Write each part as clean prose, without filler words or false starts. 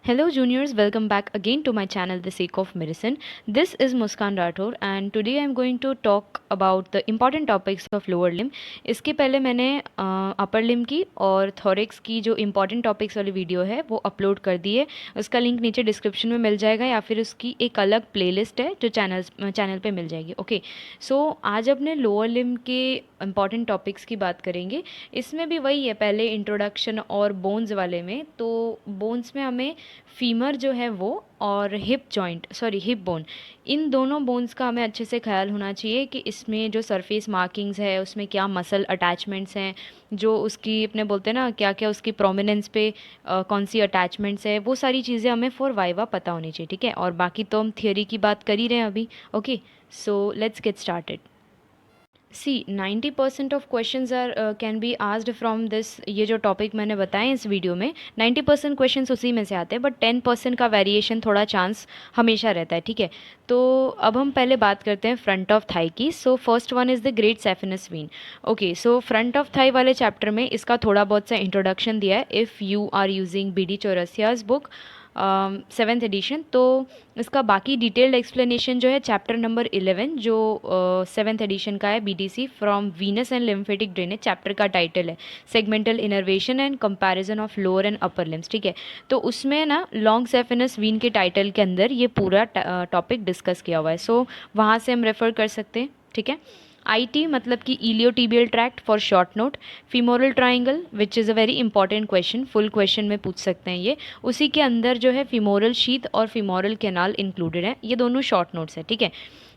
Hello, juniors. Welcome back again to my channel, The Sake of Medicine. This is Muskan Rathore, and today I'm going to talk about the important topics of lower limb. इसके पहले मैंने upper limb की और thorax की जो important topics वाली video है वो अपलोड कर दी है। उसका लिंक नीचे डिस्क्रिप्शन में मिल जाएगा या फिर उसकी एक अलग प्लेलिस्ट है जो चैनल पे मिल जाएगी। ओके, सो आज अपने लोअर लिम्ब के इम्पॉर्टेंट टॉपिक्स की बात करेंगे। इसमें भी वही है, पहले इंट्रोडक्शन और बोन्स वाले में। तो बोन्स में हमें फीमर जो है वो और हिप बोन, इन दोनों बोन्स का हमें अच्छे से ख्याल होना चाहिए कि इसमें जो सरफेस मार्किंग्स है उसमें क्या मसल अटैचमेंट्स हैं, जो उसकी अपने बोलते हैं ना क्या क्या उसकी प्रोमिनेंस पे कौन सी अटैचमेंट्स है, वो सारी चीज़ें हमें फॉर वाइवा पता होनी चाहिए। ठीक है, और बाकी तो हम थियोरी की बात कर ही रहे हैं अभी। Okay, so let's get started. See 90% of questions are can be asked from this. ये जो टॉपिक मैंने बताए इस वीडियो में 90% क्वेश्चंस उसी में से आते हैं, बट 10% का वेरिएशन थोड़ा चांस हमेशा रहता है। ठीक है, तो अब हम पहले बात करते हैं फ्रंट ऑफ थाई की। So first one is the great saphenous vein. Okay, so front of thigh वाले चैप्टर में इसका थोड़ा बहुत सा इंट्रोडक्शन दिया है। If you are using B D Chaurasia's book 7th edition, तो इसका बाकी डिटेल्ड एक्सप्लेनेशन जो है चैप्टर नंबर 11 जो 7th एडिशन का है, BDC from Venus and lymphatic drainage. Chapter का टाइटल है segmental innervation and comparison of lower and upper limbs. ठीक है, तो उसमें ना लॉन्ग सेफिनस वीन के टाइटल के अंदर ये पूरा टॉपिक डिस्कस किया हुआ है। सो वहाँ से हम रेफर कर सकते हैं। ठीक है, आईटी मतलब कि iliotibial tract for short note. Femoral triangle which is a very important question, full question में पूछ सकते हैं ये। उसी के अंदर जो है फीमोरल शीथ और फीमोरल कैनाल इंक्लूडेड है, ये दोनों शॉर्ट नोट्स है। ठीक है,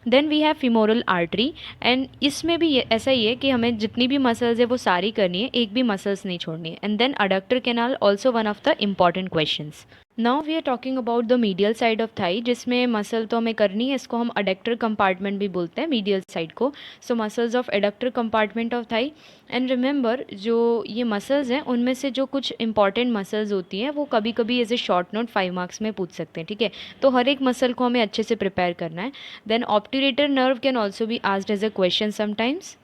then we have femoral artery, and इसमें भी ये ऐसा ही है कि हमें जितनी भी मसल्स है वो सारी करनी है, एक भी मसल्स नहीं छोड़नी है। And then adductor canal also one of the important questions. Now we are talking about the medial side of thigh, जिसमें मसल तो हमें करनी है, इसको हम अडक्टर कंपार्टमेंट भी बोलते हैं मीडियल साइड को। So muscles of adductor compartment of thigh. And remember, जो ये मसल्स हैं उनमें से जो कुछ इंपॉर्टेंट मसल्स होती हैं वो कभी कभी as a short note 5 marks में पूछ सकते हैं। ठीक है, तो हर एक मसल को हमें अच्छे से प्रिपेयर करना है। Then obturator nerve can also be asked as a question sometimes.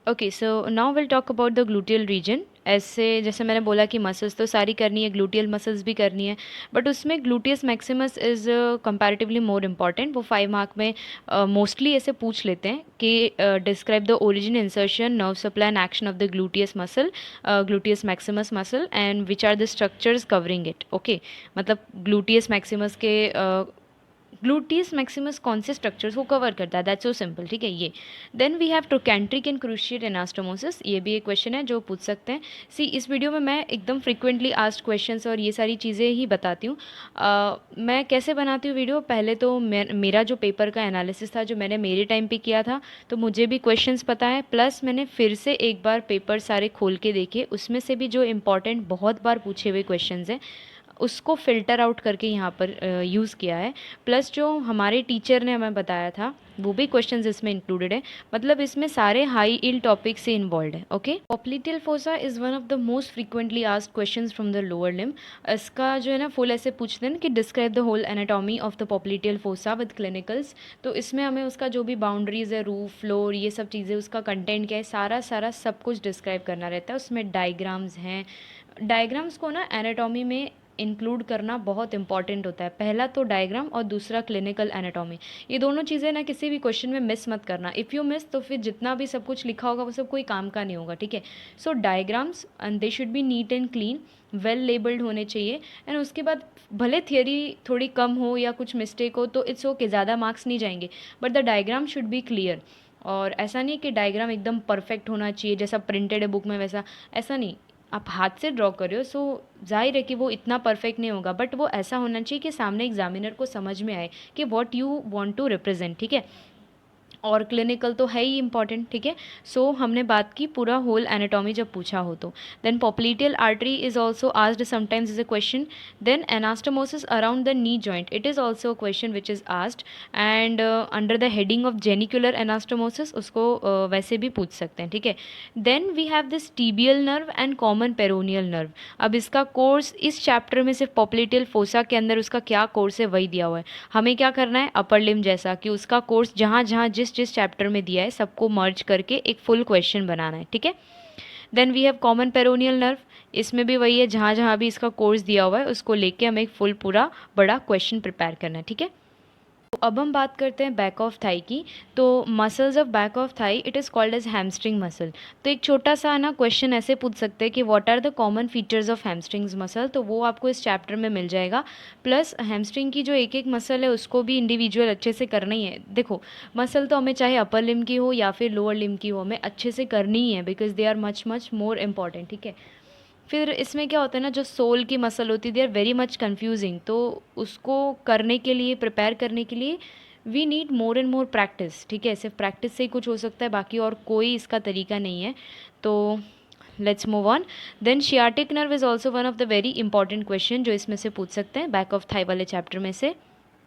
Okay, so now will talk about the gluteal region. ऐसे जैसे मैंने बोला कि मसल्स तो सारी करनी है, ग्लूटियल मसल्स भी करनी है, बट उसमें gluteus Maximus is comparatively more important. वो 5 मार्क में मोस्टली ऐसे पूछ लेते हैं कि describe the origin, insertion, nerve supply and action of the gluteus muscle, gluteus maximus muscle, and which are the structures covering it. Okay, मतलब gluteus maximus के gluteus maximus कौन से स्ट्रक्चर्स को कवर करता है, दैट्स सो सिंपल। ठीक है, ये then we have trochanteric and cruciate anastomosis, ये भी एक क्वेश्चन है जो पूछ सकते हैं। सी इस वीडियो में मैं एकदम फ्रिक्वेंटली आस्क्ड क्वेश्चंस और ये सारी चीज़ें ही बताती हूँ। मैं कैसे बनाती हूँ वीडियो, पहले तो मेरा जो पेपर का एनालिसिस था जो मैंने मेरे टाइम पे किया था, तो मुझे भी क्वेश्चंस पता है, प्लस मैंने फिर से एक बार पेपर सारे खोल के देखे, उसमें से भी जो इंपॉर्टेंट बहुत बार पूछे हुए क्वेश्चंस हैं उसको फ़िल्टर आउट करके यहाँ पर यूज़ किया है। प्लस जो हमारे टीचर ने हमें बताया था वो भी क्वेश्चंस इसमें इंक्लूडेड है, मतलब इसमें सारे हाई इल टॉपिक से इन्वॉल्व है। Okay, popliteal fossa is one of the most frequently asked questions from the lower limb. इसका जो है ना फुल ऐसे पूछते हैं कि describe the whole anatomy of the popliteal fossa with clinicals. तो इसमें हमें उसका जो भी बाउंड्रीज है, रूफ, फ्लोर, ये सब चीज़ें, उसका कंटेंट क्या है, सारा सारा सब कुछ डिस्क्राइब करना रहता है। उसमें डायग्राम्स हैं, डायग्राम्स को ना एनाटॉमी में इंक्लूड करना बहुत इंपॉर्टेंट होता है। पहला तो डायग्राम और दूसरा क्लिनिकल एनाटॉमी, ये दोनों चीज़ें ना किसी भी क्वेश्चन में मिस मत करना। इफ़ यू मिस तो फिर जितना भी सब कुछ लिखा होगा वो सब कोई काम का नहीं होगा। ठीक है, so diagrams and they should be neat and clean, well labelled होने चाहिए। एंड उसके बाद भले थियरी थोड़ी कम हो या कुछ मिस्टेक हो तो इट्स ओके, ज़्यादा मार्क्स नहीं जाएंगे, but the diagram should be clear. और ऐसा नहीं कि डायग्राम एकदम परफेक्ट होना चाहिए जैसा प्रिंटेड है बुक में वैसा, ऐसा नहीं। आप हाथ से ड्रॉ कर रहे हो, सो जाहिर है कि वो इतना परफेक्ट नहीं होगा, बट वो ऐसा होना चाहिए कि सामने एग्जामिनर को समझ में आए कि what you want to represent. ठीक है, और क्लिनिकल तो है ही इंपॉर्टेंट। ठीक है, सो हमने बात की पूरा होल एनाटॉमी जब पूछा हो तो। Then popliteal artery is also asked sometimes is a question. Then anastomosis around the knee joint, it is also a question which is asked, and under the heading of genicular anastomosis उसको वैसे भी पूछ सकते हैं। ठीक है, then we have this tibial nerve and common peroneal nerve. अब इसका कोर्स इस चैप्टर में सिर्फ पॉप्लिटियल फोसा के अंदर उसका क्या कोर्स है वही दिया हुआ है। हमें क्या करना है, अपर लिम जैसा कि उसका कोर्स जहाँ जहाँ जिस जिस चैप्टर में दिया है सबको मर्ज करके एक फुल क्वेश्चन बनाना है। ठीक है, then we have common peroneal nerve, इसमें भी वही है, जहाँ जहाँ भी इसका कोर्स दिया हुआ है उसको लेके हमें एक फुल पूरा बड़ा क्वेश्चन प्रिपेयर करना है, ठीक है। तो अब हम बात करते हैं बैक ऑफ थाई की। तो muscles of back of thigh it is called as hamstring muscle. तो एक छोटा सा ना क्वेश्चन ऐसे पूछ सकते हैं कि what are the common features of hamstrings muscle, तो वो आपको इस चैप्टर में मिल जाएगा। प्लस हैमस्ट्रिंग की जो एक एक मसल है उसको भी इंडिविजुअल अच्छे से करना ही है। देखो, मसल तो हमें चाहे अपर लिम की हो या फिर लोअर लिम की हो, हमें अच्छे से करनी ही है, because they are much much more important, ठीक है। फिर इसमें क्या होता है ना, जो सोल की मसल होती है they are very much confusing, तो उसको करने के लिए, प्रिपेयर करने के लिए we need more and more practice, ठीक है। सिर्फ प्रैक्टिस से ही कुछ हो सकता है, बाकी और कोई इसका तरीका नहीं है। तो let's move on. Then sciatic nerve is also one of the very important question जो इसमें से पूछ सकते हैं बैक ऑफ थाई वाले चैप्टर में से।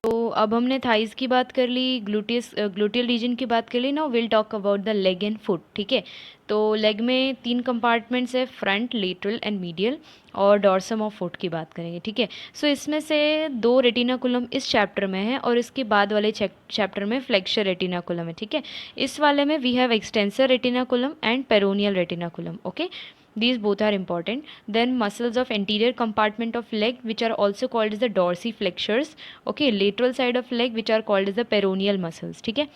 तो अब हमने थाइज़ की बात कर ली, ग्लूटियल रीजन की बात कर ली। Now will talk about the leg and foot, ठीक है। तो लेग में 3 कंपार्टमेंट्स है, फ्रंट, लेटरल एंड मीडियल, और डॉर्सम ऑफ फुट की बात करेंगे, ठीक है। सो इसमें से 2 रेटिनाकुलम इस चैप्टर में है और इसके बाद वाले चैप्टर में फ्लेक्सर रेटिनाकुलम है, ठीक है। इस वाले में we have extensor retinaculum and peroneal retinaculum, okay. These both are important. Then muscles of anterior compartment of leg which are also called as the dorsiflexors. Okay, lateral side of leg which are called as the peroneal muscles. ठीक है.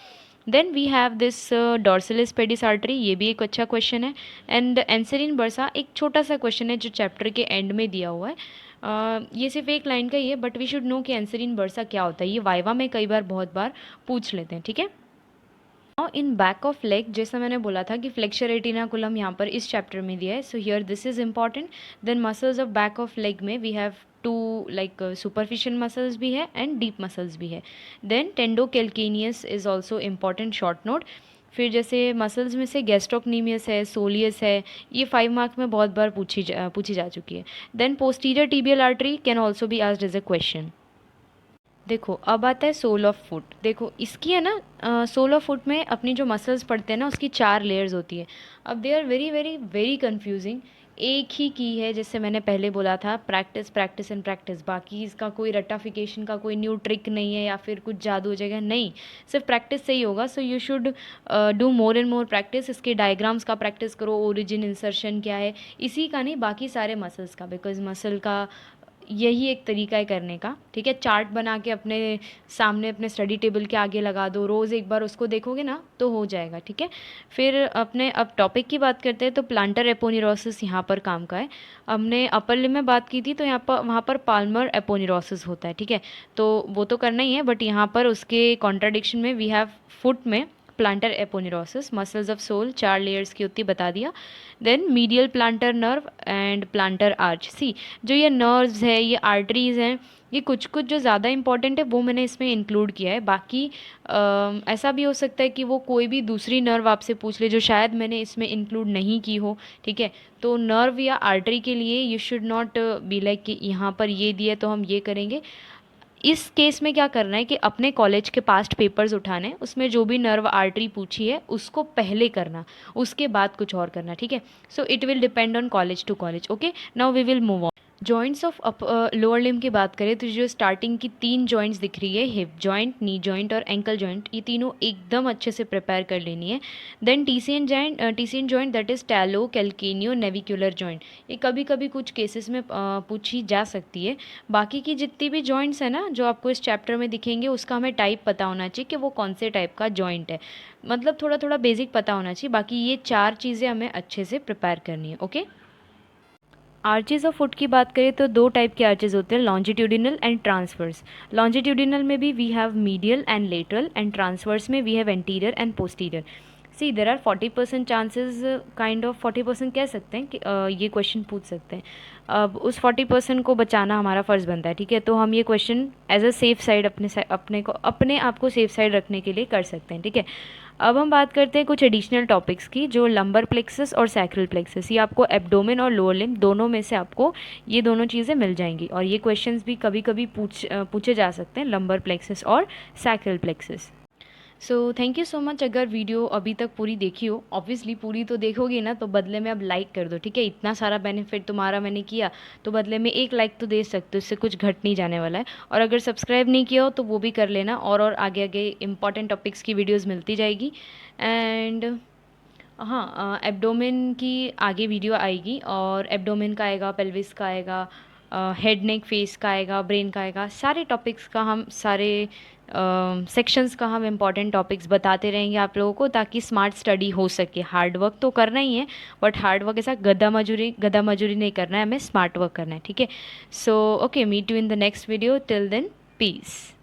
Then we have this dorsalis pedis artery, ये भी एक अच्छा question है. And एंसेरिन bursa एक छोटा सा क्वेश्चन है जो चैप्टर के एंड में दिया हुआ है. ये सिर्फ एक लाइन का ही है, बट वी शुड नो कि एंसेरिन बर्सा क्या होता है. ये वाइवा में कई बार बहुत बार पूछ लेते हैं, ठीक है. Now in back of leg, जैसा मैंने बोला था कि फ्लेक्सर रेटिनाकुलम यहाँ पर इस चैप्टर में दिया है, so here this is important. Then muscles of back of leg में we have 2 like superficial muscles भी है एंड डीप मसल्स भी है. Then tendocalcaneus is also important short note. फिर जैसे मसल्स में से गैस्ट्रोक्नीमियस है, सोलियस है, ये 5 मार्क में बहुत बार पूछी जा चुकी है. Then posterior tibial artery can also be asked as a question. देखो, अब आता है सोल ऑफ फुट. देखो, इसकी है ना, सोल ऑफ फुट में अपनी जो मसल्स पड़ते हैं ना उसकी 4 लेयर्स होती है. अब they are very very very confusing. एक ही की है, जैसे मैंने पहले बोला था, प्रैक्टिस प्रैक्टिस एंड प्रैक्टिस. बाकी इसका कोई रटाफिकेशन का कोई न्यू ट्रिक नहीं है या फिर कुछ जादू हो जाएगा, नहीं. सिर्फ प्रैक्टिस से ही होगा. So you should do more and more practice. इसके डायग्राम्स का प्रैक्टिस करो, ओरिजिन इंसर्शन क्या है, इसी का नहीं, बाकी सारे मसल्स का, बिकॉज मसल का यही एक तरीका है करने का, ठीक है. चार्ट बना के अपने सामने अपने स्टडी टेबल के आगे लगा दो, रोज़ एक बार उसको देखोगे ना तो हो जाएगा, ठीक है. फिर अपने अब टॉपिक की बात करते हैं. तो प्लांटर एपोनिरोसिस यहाँ पर काम का है. हमने अपर लिम में बात की थी, तो यहाँ पर वहाँ पर पाल्मर एपोनिरोसिस होता है, ठीक है. तो वो तो करना ही है, बट यहाँ पर उसके कॉन्ट्राडिक्शन में वी हैव फुट में plantar aponeurosis. Muscles of sole 4 layers की होती है, बता दिया. Then medial plantar nerve and plantar arch. See, जो ये नर्व्स है, ये आर्टरीज़ हैं, ये कुछ कुछ जो ज़्यादा इंपॉर्टेंट है वो मैंने इसमें इंक्लूड किया है. बाकी ऐसा भी हो सकता है कि वो कोई भी दूसरी नर्व आपसे पूछ ले जो शायद मैंने इसमें इंक्लूड नहीं की हो, ठीक है. तो नर्व या आर्टरी के लिए you should not be like कि यहाँ पर ये दिया तो हम ये करेंगे. इस केस में क्या करना है कि अपने कॉलेज के पास्ट पेपर्स उठाने, उसमें जो भी नर्व आर्टरी पूछी है उसको पहले करना, उसके बाद कुछ और करना, ठीक है. So it will depend on college to college. Okay, now we will move on. Joints of lower limb की बात करें तो जो स्टार्टिंग की 3 जॉइंट्स दिख रही है, हिप जॉइंट, नी जॉइंट और एंकल जॉइंट, ये तीनों एकदम अच्छे से प्रिपेयर कर लेनी है. Then TCN joint that is talo calcaneo navicular joint, ये कभी कभी कुछ केसेस में पूछी जा सकती है. बाकी की जितनी भी जॉइंट्स है ना जो आपको इस चैप्टर में दिखेंगे, उसका हमें टाइप पता होना चाहिए कि वो कौन से टाइप का जॉइंट है. मतलब थोड़ा थोड़ा बेसिक पता होना चाहिए. बाकी ये 4 चीज़ें हमें अच्छे से प्रिपेयर करनी है. ओके. आर्चेज ऑफ फुट की बात करें तो 2 टाइप के आर्चेज होते हैं, लॉन्जिट्यूडिनल एंड ट्रांसवर्स. लॉन्जिट्यूडिनल में भी we have medial and lateral, and transverse में we have anterior and posterior. See, there are 40% chances, kind of 40% कह सकते हैं कि ये क्वेश्चन पूछ सकते हैं. अब उस 40% को बचाना हमारा फ़र्ज़ बनता है, ठीक है. तो हम ये question as a safe side अपने आप को सेफ साइड रखने के लिए कर सकते हैं, ठीक है. अब हम बात करते हैं कुछ एडिशनल टॉपिक्स की, जो लंबर प्लेक्सस और सैक्रल प्लेक्सस. ये आपको एब्डोमेन और लोअर लिम्ब दोनों में से आपको ये दोनों चीज़ें मिल जाएंगी, और ये क्वेश्चंस भी कभी कभी पूछे जा सकते हैं, लंबर प्लेक्सस और sacral plexus. So thank you so much. अगर वीडियो अभी तक पूरी देखी हो, ऑब्वियसली पूरी तो देखोगे ना, तो बदले में अब लाइक कर दो, ठीक है. इतना सारा बेनिफिट तुम्हारा मैंने किया, तो बदले में एक लाइक तो दे सकते हो, इससे कुछ घट नहीं जाने वाला है. और अगर सब्सक्राइब नहीं किया हो तो वो भी कर लेना, और आगे आगे इंपॉर्टेंट टॉपिक्स की वीडियोज़ मिलती जाएगी. एंड हाँ, एब्डोमेन की आगे वीडियो आएगी, और एब्डोमेन का आएगा, पेल्विस का आएगा, हेड नेक फेस का आएगा, ब्रेन का आएगा, सारे टॉपिक्स का हम सारे सेक्शंस का हम इम्पॉर्टेंट टॉपिक्स बताते रहेंगे आप लोगों को, ताकि स्मार्ट स्टडी हो सके। हार्ड वर्क तो करना ही है, बट हार्ड वर्क के साथ गधा मजूरी नहीं करना है, हमें स्मार्ट वर्क करना है, ठीक है। So okay, meet you in the next video, till then piece.